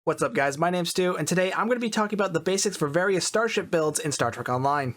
What's up guys, my name's Stu, and today I'm going to be talking about the basics for various starship builds in Star Trek Online.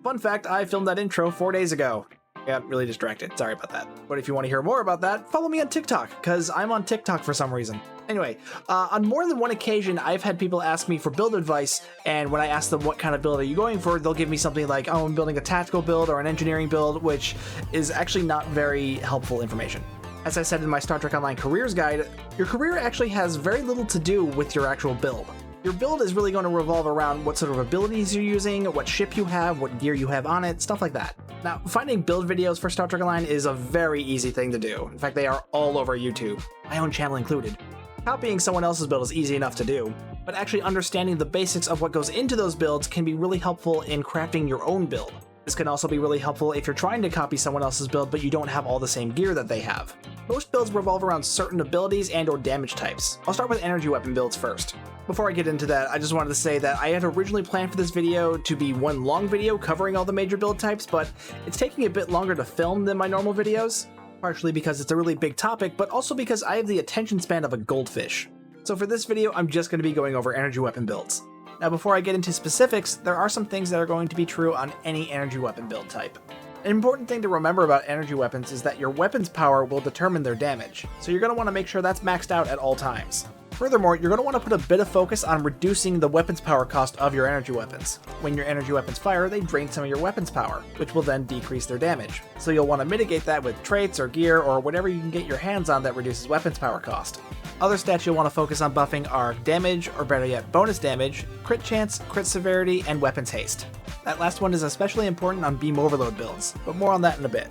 Fun fact, I filmed that intro 4 days ago. Got really distracted, sorry about that. But if you want to hear more about that, follow me on TikTok, because I'm on TikTok for some reason. Anyway, on more than one occasion, I've had people ask me for build advice, and when I ask them what kind of build are you going for, they'll give me something like, oh, I'm building a tactical build or an engineering build, which is actually not very helpful information. As I said in my Star Trek Online careers guide, your career actually has very little to do with your actual build. Your build is really going to revolve around what sort of abilities you're using, what ship you have, what gear you have on it, stuff like that. Now, finding build videos for Star Trek Online is a very easy thing to do. In fact, they are all over YouTube, my own channel included. Copying someone else's build is easy enough to do, but actually understanding the basics of what goes into those builds can be really helpful in crafting your own build. This can also be really helpful if you're trying to copy someone else's build but you don't have all the same gear that they have. Most builds revolve around certain abilities and/or damage types. I'll start with energy weapon builds first. Before I get into that, I just wanted to say that I had originally planned for this video to be one long video covering all the major build types, but it's taking a bit longer to film than my normal videos. Partially because it's a really big topic, but also because I have the attention span of a goldfish. So for this video, I'm just going to be going over energy weapon builds. Now before I get into specifics, there are some things that are going to be true on any energy weapon build type. An important thing to remember about energy weapons is that your weapon's power will determine their damage, so you're going to want to make sure that's maxed out at all times. Furthermore, you're going to want to put a bit of focus on reducing the weapon's power cost of your energy weapons. When your energy weapons fire, they drain some of your weapon's power, which will then decrease their damage. So you'll want to mitigate that with traits or gear or whatever you can get your hands on that reduces weapon's power cost. Other stats you'll want to focus on buffing are damage, or better yet bonus damage, crit chance, crit severity, and weapons haste. That last one is especially important on beam overload builds, but more on that in a bit.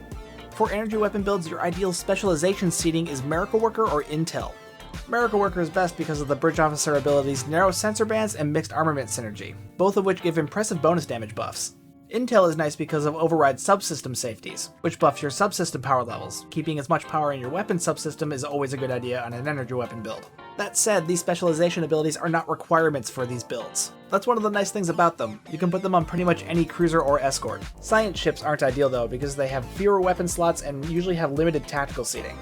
For energy weapon builds, your ideal specialization seating is Miracle Worker or Intel. Miracle Worker is best because of the Bridge Officer abilities Narrow Sensor Bands and Mixed Armament Synergy, both of which give impressive bonus damage buffs. Intel is nice because of Override Subsystem safeties, which buffs your subsystem power levels. Keeping as much power in your weapon subsystem is always a good idea on an energy weapon build. That said, these specialization abilities are not requirements for these builds. That's one of the nice things about them. You can put them on pretty much any cruiser or escort. Science ships aren't ideal though, because they have fewer weapon slots and usually have limited tactical seating.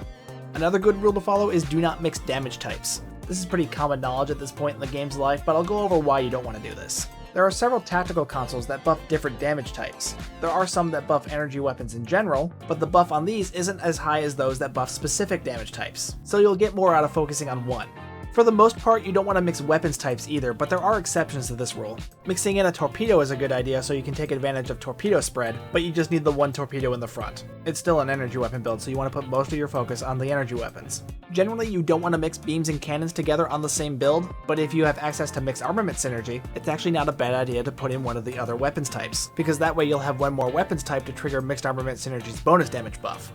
Another good rule to follow is do not mix damage types. This is pretty common knowledge at this point in the game's life, but I'll go over why you don't want to do this. There are several tactical consoles that buff different damage types. There are some that buff energy weapons in general, but the buff on these isn't as high as those that buff specific damage types, so you'll get more out of focusing on one. For the most part, you don't want to mix weapons types either, but there are exceptions to this rule. Mixing in a torpedo is a good idea so you can take advantage of torpedo spread, but you just need the one torpedo in the front. It's still an energy weapon build, so you want to put most of your focus on the energy weapons. Generally, you don't want to mix beams and cannons together on the same build, but if you have access to Mixed Armament Synergy, it's actually not a bad idea to put in one of the other weapons types, because that way you'll have one more weapons type to trigger Mixed Armament Synergy's bonus damage buff.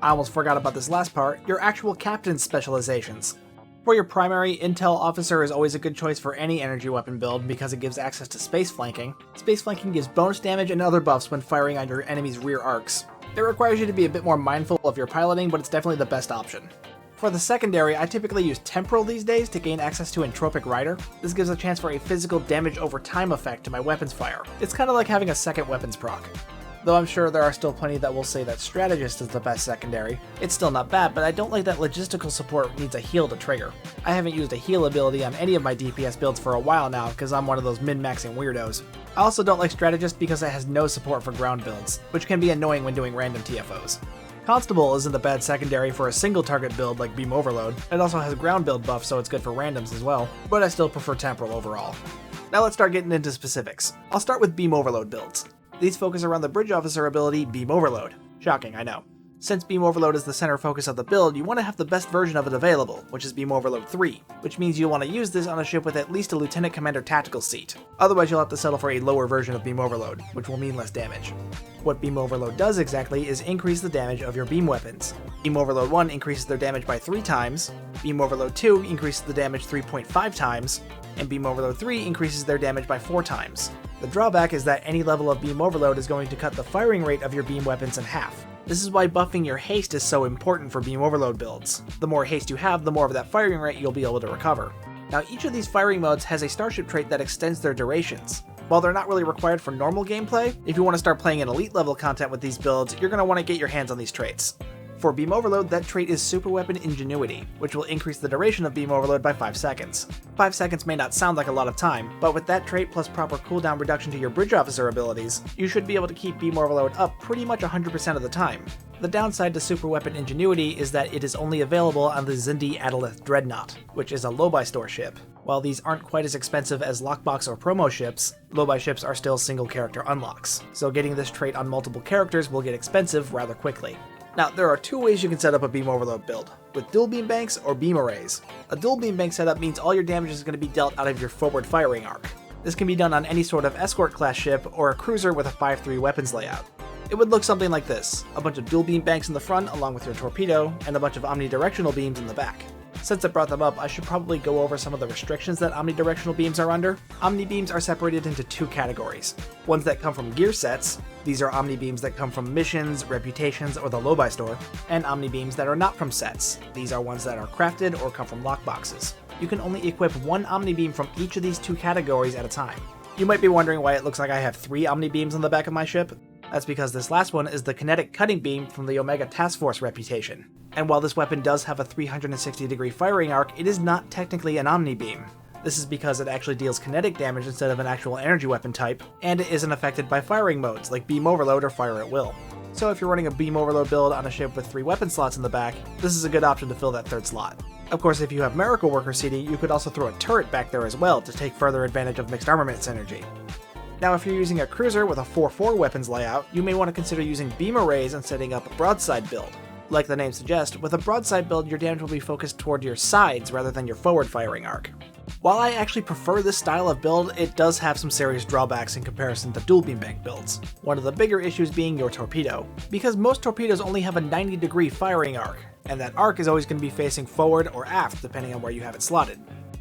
I almost forgot about this last part, your actual captain's specializations. For your primary, Intel Officer is always a good choice for any energy weapon build because it gives access to space flanking. Space flanking gives bonus damage and other buffs when firing on your enemy's rear arcs. It requires you to be a bit more mindful of your piloting, but it's definitely the best option. For the secondary, I typically use Temporal these days to gain access to Entropic Rider. This gives a chance for a physical damage over time effect to my weapons fire. It's kind of like having a second weapons proc. Though I'm sure there are still plenty that will say that Strategist is the best secondary. It's still not bad, but I don't like that logistical support needs a heal to trigger. I haven't used a heal ability on any of my DPS builds for a while now because I'm one of those min-maxing weirdos. I also don't like Strategist because it has no support for ground builds, which can be annoying when doing random TFOs. Constable isn't a bad secondary for a single target build like Beam Overload. It also has ground build buff, so it's good for randoms as well, but I still prefer Temporal overall. Now let's start getting into specifics. I'll start with Beam Overload builds. These focus around the Bridge Officer ability, Beam Overload. Shocking, I know. Since Beam Overload is the center focus of the build, you want to have the best version of it available, which is Beam Overload 3, which means you'll want to use this on a ship with at least a Lieutenant Commander tactical seat. Otherwise you'll have to settle for a lower version of Beam Overload, which will mean less damage. What Beam Overload does exactly is increase the damage of your beam weapons. Beam Overload 1 increases their damage by 3 times, Beam Overload 2 increases the damage 3.5 times, and Beam Overload 3 increases their damage by 4 times. The drawback is that any level of Beam Overload is going to cut the firing rate of your beam weapons in half. This is why buffing your haste is so important for Beam Overload builds. The more haste you have, the more of that firing rate you'll be able to recover. Now each of these firing modes has a starship trait that extends their durations. While they're not really required for normal gameplay, if you want to start playing in elite level content with these builds, you're going to want to get your hands on these traits. For Beam Overload, that trait is Super Weapon Ingenuity, which will increase the duration of Beam Overload by 5 seconds. 5 seconds may not sound like a lot of time, but with that trait plus proper cooldown reduction to your Bridge Officer abilities, you should be able to keep Beam Overload up pretty much 100% of the time. The downside to Super Weapon Ingenuity is that it is only available on the Zindi Adalith Dreadnought, which is a low-buy store ship. While these aren't quite as expensive as Lockbox or promo ships, low-buy ships are still single-character unlocks, so getting this trait on multiple characters will get expensive rather quickly. Now, there are two ways you can set up a Beam Overload build, with dual beam banks or beam arrays. A dual beam bank setup means all your damage is going to be dealt out of your forward firing arc. This can be done on any sort of escort class ship or a cruiser with a 5-3 weapons layout. It would look something like this, a bunch of dual beam banks in the front along with your torpedo, and a bunch of omnidirectional beams in the back. Since I brought them up, I should probably go over some of the restrictions that omnidirectional beams are under. Omni beams are separated into two categories. Ones that come from gear sets, these are omni beams that come from missions, reputations, or the low-buy store, and omni beams that are not from sets. These are ones that are crafted or come from lockboxes. You can only equip one omni beam from each of these two categories at a time. You might be wondering why it looks like I have 3 omni beams on the back of my ship. That's because this last one is the kinetic cutting beam from the Omega Task Force reputation. And while this weapon does have a 360-degree firing arc, it is not technically an omni beam. This is because it actually deals kinetic damage instead of an actual energy weapon type, and it isn't affected by firing modes like Beam Overload or Fire at Will. So if you're running a Beam Overload build on a ship with 3 weapon slots in the back, this is a good option to fill that 3rd slot. Of course, if you have Miracle Worker seating, you could also throw a turret back there as well to take further advantage of mixed armament synergy. Now, if you're using a cruiser with a 4-4 weapons layout, you may want to consider using beam arrays and setting up a broadside build. Like the name suggests, with a broadside build, your damage will be focused toward your sides rather than your forward firing arc. While I actually prefer this style of build, it does have some serious drawbacks in comparison to dual beam bank builds. One of the bigger issues being your torpedo, because most torpedoes only have a 90-degree firing arc, and that arc is always going to be facing forward or aft depending on where you have it slotted.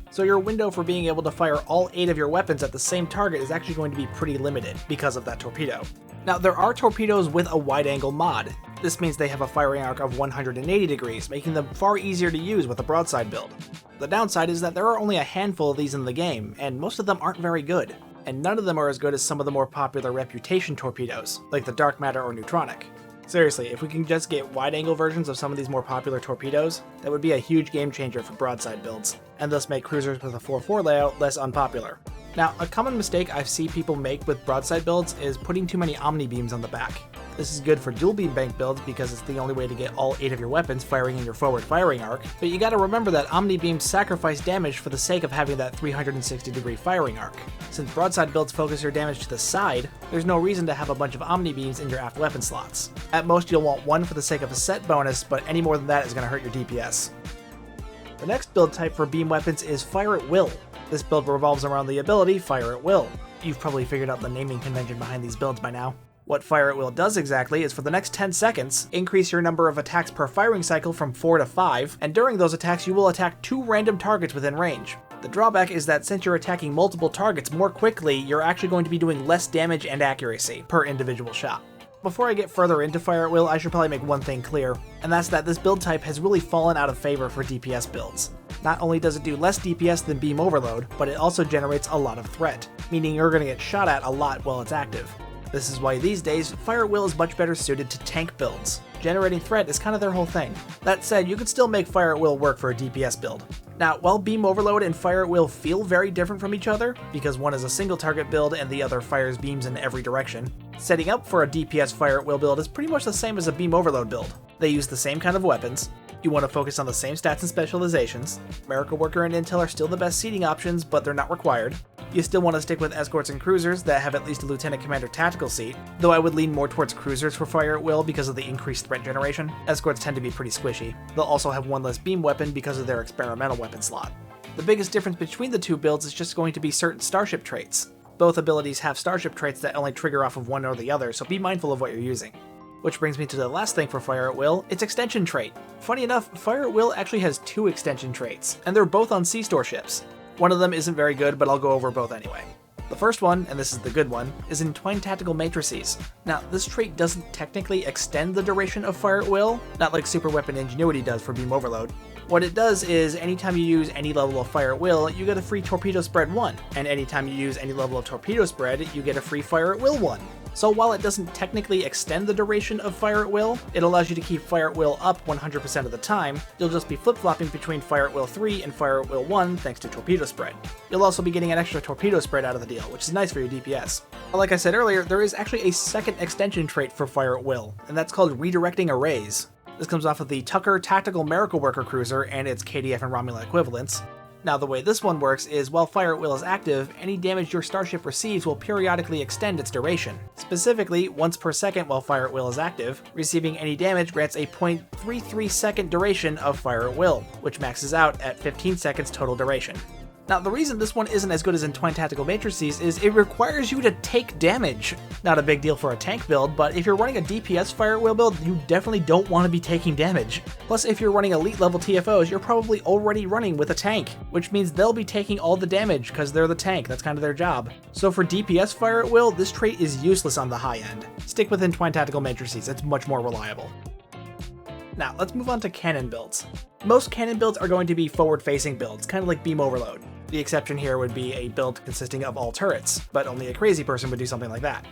So your window for being able to fire all 8 of your weapons at the same target is actually going to be pretty limited because of that torpedo. Now, there are torpedoes with a wide-angle mod. This means they have a firing arc of 180 degrees, making them far easier to use with a broadside build. The downside is that there are only a handful of these in the game, and most of them aren't very good. And none of them are as good as some of the more popular reputation torpedoes, like the Dark Matter or Neutronic. Seriously, if we can just get wide-angle versions of some of these more popular torpedoes, that would be a huge game changer for broadside builds, and thus make cruisers with a 4-4 layout less unpopular. Now, a common mistake I see people make with broadside builds is putting too many omni beams on the back. This is good for dual beam bank builds because it's the only way to get all 8 of your weapons firing in your forward firing arc, but you gotta remember that omni beams sacrifice damage for the sake of having that 360-degree firing arc. Since broadside builds focus your damage to the side, there's no reason to have a bunch of omni beams in your aft weapon slots. At most you'll want 1 for the sake of a set bonus, but any more than that is gonna hurt your DPS. The next build type for beam weapons is Fire at Will. This build revolves around the ability Fire at Will. You've probably figured out the naming convention behind these builds by now. What Fire at Will does exactly is for the next 10 seconds, increase your number of attacks per firing cycle from 4 to 5, and during those attacks you will attack 2 random targets within range. The drawback is that since you're attacking multiple targets more quickly, you're actually going to be doing less damage and accuracy per individual shot. Before I get further into Fire at Will, I should probably make one thing clear, and that's that this build type has really fallen out of favor for DPS builds. Not only does it do less DPS than Beam Overload, but it also generates a lot of threat, meaning you're going to get shot at a lot while it's active. This is why these days, Fire at Will is much better suited to tank builds. Generating threat is kind of their whole thing. That said, you could still make Fire at Will work for a DPS build. Now, while Beam Overload and Fire at Will feel very different from each other, because one is a single target build and the other fires beams in every direction, setting up for a DPS Fire at Will build is pretty much the same as a Beam Overload build. They use the same kind of weapons, you want to focus on the same stats and specializations, Miracle Worker and Intel are still the best seating options, but they're not required. You still want to stick with escorts and cruisers that have at least a Lieutenant Commander tactical seat, though I would lean more towards cruisers for Fire at Will because of the increased threat generation. Escorts tend to be pretty squishy. They'll also have 1 less beam weapon because of their experimental weapon slot. The biggest difference between the two builds is just going to be certain starship traits. Both abilities have starship traits that only trigger off of one or the other, so be mindful of what you're using. Which brings me to the last thing for Fire at Will, its extension trait. Funny enough, Fire at Will actually has 2 extension traits, and they're both on C-Store ships. One of them isn't very good, but I'll go over both anyway. The first one, and this is the good one, is Entwined Tactical Matrices. Now, this trait doesn't technically extend the duration of Fire at Will, not like Super Weapon Ingenuity does for Beam Overload. What it does is, anytime you use any level of Fire at Will, you get a free Torpedo Spread 1, and anytime you use any level of Torpedo Spread, you get a free Fire at Will 1. So while it doesn't technically extend the duration of fire at will, it allows you to keep fire at will up 100% of the time. You'll just be flip-flopping between fire at will 3 and fire at will 1 thanks to torpedo spread. You'll also be getting an extra torpedo spread out of the deal, which is nice for your DPS. But like I said earlier, there is actually a second extension trait for fire at will, and that's called redirecting arrays. This comes off of the Tucker Tactical Miracle Worker Cruiser and its KDF and Romulan equivalents. Now the way this one works is while fire at will is active, any damage your starship receives will periodically extend its duration. Specifically, once per second while fire at will is active, receiving any damage grants a 0.33 second duration of fire at will, which maxes out at 15 seconds total duration. Now, the reason this one isn't as good as Entwined Tactical Matrices is it requires you to take damage. Not a big deal for a tank build, but if you're running a DPS fire at will build, you definitely don't want to be taking damage. Plus, if you're running elite level TFOs, you're probably already running with a tank, which means they'll be taking all the damage because they're the tank, that's kind of their job. So for DPS fire at will, this trait is useless on the high end. Stick with Entwined Tactical Matrices, it's much more reliable. Now, let's move on to cannon builds. Most cannon builds are going to be forward-facing builds, kind of like Beam Overload. The exception here would be a build consisting of all turrets, but only a crazy person would do something like that.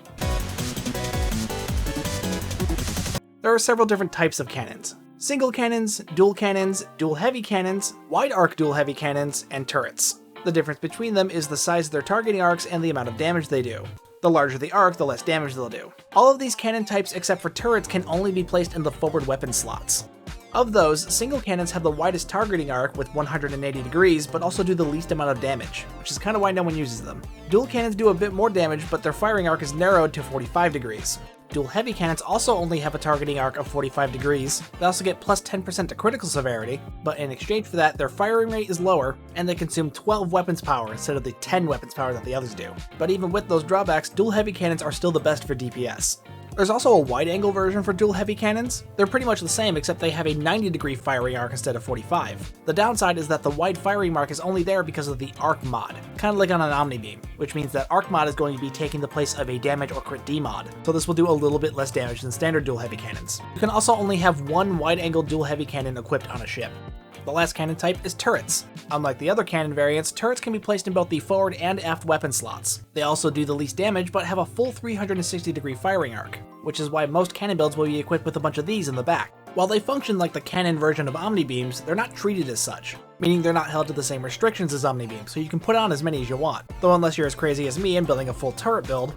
There are several different types of cannons. Single cannons, dual heavy cannons, wide arc dual heavy cannons, and turrets. The difference between them is the size of their targeting arcs and the amount of damage they do. The larger the arc, the less damage they'll do. All of these cannon types except for turrets can only be placed in the forward weapon slots. Of those, single cannons have the widest targeting arc with 180 degrees, but also do the least amount of damage, which is kind of why no one uses them. Dual cannons do a bit more damage, but their firing arc is narrowed to 45 degrees. Dual heavy cannons also only have a targeting arc of 45 degrees. They also get plus 10% to critical severity, but in exchange for that, their firing rate is lower, and they consume 12 weapons power instead of the 10 weapons power that the others do. But even with those drawbacks, dual heavy cannons are still the best for DPS. There's also a wide-angle version for dual heavy cannons. They're pretty much the same, except they have a 90-degree firing arc instead of 45. The downside is that the wide firing mark is only there because of the arc mod, kind of like on an Omni-Beam, which means that arc mod is going to be taking the place of a damage or crit D mod, so this will do a little bit less damage than standard dual heavy cannons. You can also only have one wide-angle dual heavy cannon equipped on a ship. The last cannon type is turrets. Unlike the other cannon variants, turrets can be placed in both the forward and aft weapon slots. They also do the least damage, but have a full 360-degree firing arc, which is why most cannon builds will be equipped with a bunch of these in the back. While they function like the cannon version of Omni-Beams, they're not treated as such, meaning they're not held to the same restrictions as Omni-Beams, so you can put on as many as you want. Though unless you're as crazy as me and building a full turret build,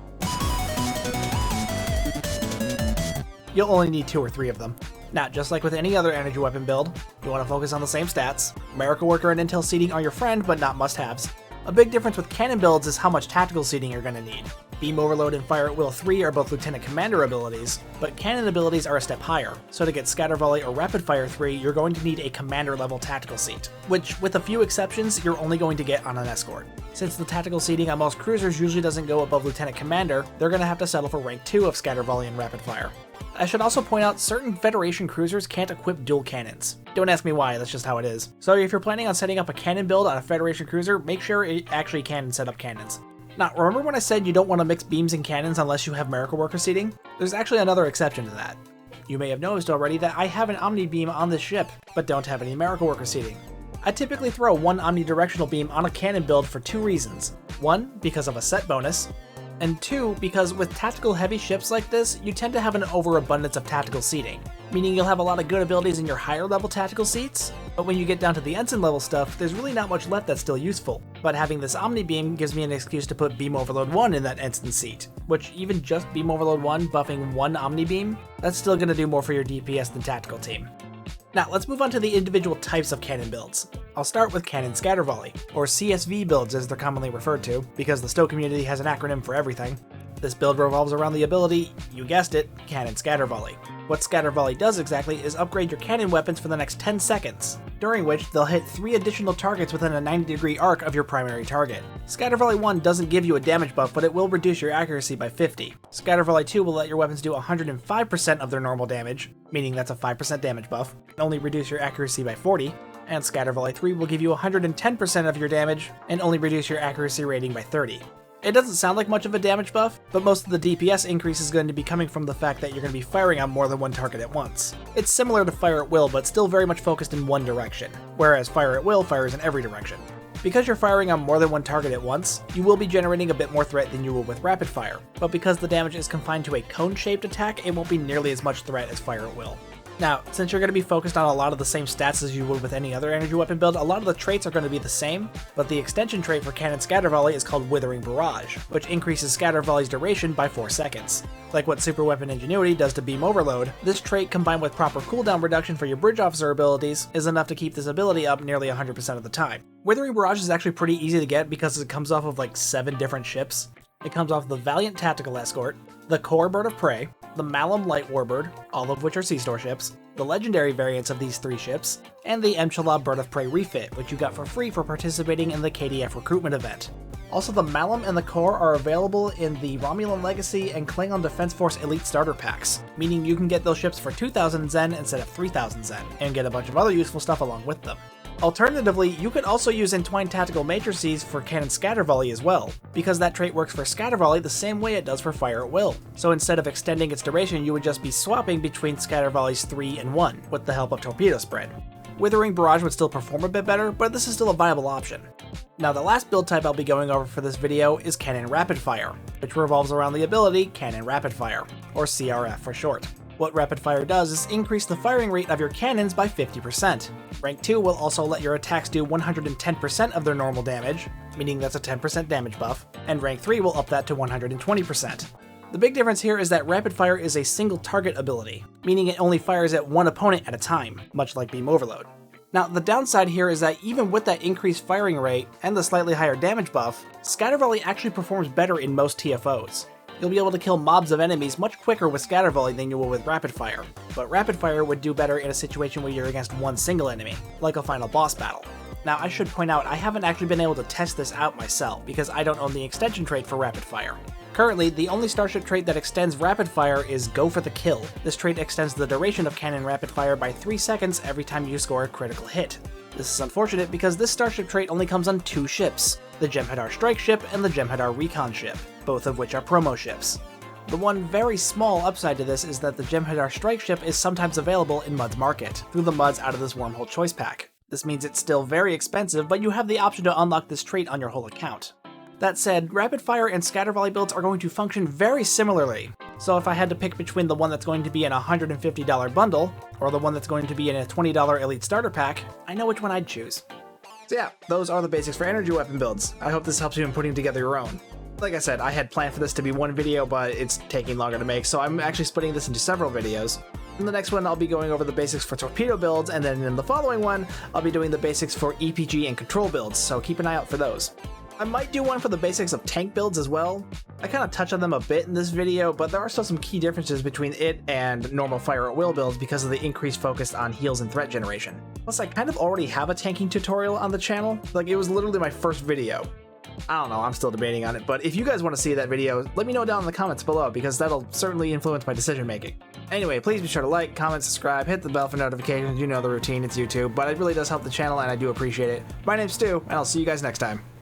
you'll only need 2 or 3 of them. Now, just like with any other energy weapon build, you want to focus on the same stats. Miracle Worker and Intel seeding are your friend, but not must-haves. A big difference with cannon builds is how much tactical seeding you're going to need. Beam Overload and Fire at Will 3 are both Lieutenant Commander abilities, but cannon abilities are a step higher. So to get Scatter Volley or Rapid Fire 3, you're going to need a Commander level tactical seat, which, with a few exceptions, you're only going to get on an escort. Since the tactical seating on most cruisers usually doesn't go above Lieutenant Commander, they're going to have to settle for rank 2 of Scatter Volley and Rapid Fire. I should also point out certain Federation cruisers can't equip dual cannons. Don't ask me why, that's just how it is. So if you're planning on setting up a cannon build on a Federation cruiser, make sure it actually can set up cannons. Now, remember when I said you don't want to mix beams and cannons unless you have Miracle Worker seating? There's actually another exception to that. You may have noticed already that I have an Omni Beam on this ship, but don't have any Miracle Worker seating. I typically throw one omnidirectional beam on a cannon build for 2 reasons. 1, because of a set bonus, and 2, because with tactical heavy ships like this, you tend to have an overabundance of tactical seating, meaning you'll have a lot of good abilities in your higher level tactical seats, but when you get down to the ensign level stuff, there's really not much left that's still useful. But having this Omni Beam gives me an excuse to put Beam Overload 1 in that ensign seat, which even just Beam Overload 1 buffing one Omni Beam, that's still going to do more for your DPS than tactical team. Now, let's move on to the individual types of cannon builds. I'll start with Cannon Scatter Volley, or CSV builds as they're commonly referred to, because the Stowe community has an acronym for everything. This build revolves around the ability, you guessed it, Cannon Scatter Volley. What Scatter Volley does exactly is upgrade your cannon weapons for the next 10 seconds, during which they'll hit 3 additional targets within a 90-degree arc of your primary target. Scatter Volley 1 doesn't give you a damage buff, but it will reduce your accuracy by 50. Scatter Volley 2 will let your weapons do 105% of their normal damage, meaning that's a 5% damage buff, and only reduce your accuracy by 40. And Scatter Volley 3 will give you 110% of your damage, and only reduce your accuracy rating by 30. It doesn't sound like much of a damage buff, but most of the DPS increase is going to be coming from the fact that you're going to be firing on more than one target at once. It's similar to Fire at Will, but still very much focused in one direction, whereas Fire at Will fires in every direction. Because you're firing on more than one target at once, you will be generating a bit more threat than you will with rapid fire, but because the damage is confined to a cone-shaped attack, it won't be nearly as much threat as fire at will. Now, since you're going to be focused on a lot of the same stats as you would with any other energy weapon build, a lot of the traits are going to be the same, but the extension trait for Cannon Scatter Volley is called Withering Barrage, which increases Scatter Volley's duration by 4 seconds. Like what Super Weapon Ingenuity does to Beam Overload, this trait combined with proper cooldown reduction for your Bridge Officer abilities is enough to keep this ability up nearly 100% of the time. Withering Barrage is actually pretty easy to get because it comes off of like 7 different ships. It comes off the Valiant Tactical Escort, the Core Bird of Prey, the Malum Light Warbird, all of which are Sea-Store ships, the legendary variants of these 3 ships, and the Emchala Bird of Prey refit, which you got for free for participating in the KDF recruitment event. Also, the Malum and the Core are available in the Romulan Legacy and Klingon Defense Force Elite Starter Packs, meaning you can get those ships for 2,000 Zen instead of 3,000 Zen, and get a bunch of other useful stuff along with them. Alternatively, you could also use Entwined Tactical Matrices for Cannon Scatter Volley as well, because that trait works for Scatter Volley the same way it does for Fire at Will. So instead of extending its duration, you would just be swapping between Scatter Volleys 3 and 1, with the help of Torpedo Spread. Withering Barrage would still perform a bit better, but this is still a viable option. Now, the last build type I'll be going over for this video is Cannon Rapid Fire, which revolves around the ability Cannon Rapid Fire, or CRF for short. What Rapid Fire does is increase the firing rate of your cannons by 50%. Rank 2 will also let your attacks do 110% of their normal damage, meaning that's a 10% damage buff, and Rank 3 will up that to 120%. The big difference here is that Rapid Fire is a single target ability, meaning it only fires at one opponent at a time, much like Beam Overload. Now, the downside here is that even with that increased firing rate and the slightly higher damage buff, Scatter Volley actually performs better in most TFOs. You'll be able to kill mobs of enemies much quicker with Scatter Volley than you will with Rapid Fire, but Rapid Fire would do better in a situation where you're against one single enemy, like a final boss battle. Now, I should point out I haven't actually been able to test this out myself because I don't own the extension trait for Rapid Fire. Currently, the only starship trait that extends Rapid Fire is Go for the Kill. This trait extends the duration of Cannon Rapid Fire by 3 seconds every time you score a critical hit. This is unfortunate because this starship trait only comes on 2 ships, the Jem'Hadar Strike Ship and the Jem'Hadar Recon Ship, both of which are promo ships. The one very small upside to this is that the Jem'Hadar Strike Ship is sometimes available in Mud's Market, through the Muds out of this Wormhole Choice Pack. This means it's still very expensive, but you have the option to unlock this trait on your whole account. That said, Rapid Fire and Scatter Volley builds are going to function very similarly, so if I had to pick between the one that's going to be in a $150 bundle, or the one that's going to be in a $20 Elite Starter Pack, I know which one I'd choose. So yeah, those are the basics for energy weapon builds. I hope this helps you in putting together your own. Like I said, I had planned for this to be one video, but it's taking longer to make, so I'm actually splitting this into several videos. In the next one, I'll be going over the basics for torpedo builds, and then in the following one, I'll be doing the basics for EPG and control builds, so keep an eye out for those. I might do one for the basics of tank builds as well. I kind of touch on them a bit in this video, but there are still some key differences between it and normal Fire at Will builds because of the increased focus on heals and threat generation. Plus, I kind of already have a tanking tutorial on the channel. Like, it was literally my first video. I don't know, I'm still debating on it, but if you guys want to see that video, let me know down in the comments below, because that'll certainly influence my decision making. Anyway, please be sure to like, comment, subscribe, hit the bell for notifications. You know the routine, it's YouTube, but it really does help the channel and I do appreciate it. My name's Stu, and I'll see you guys next time.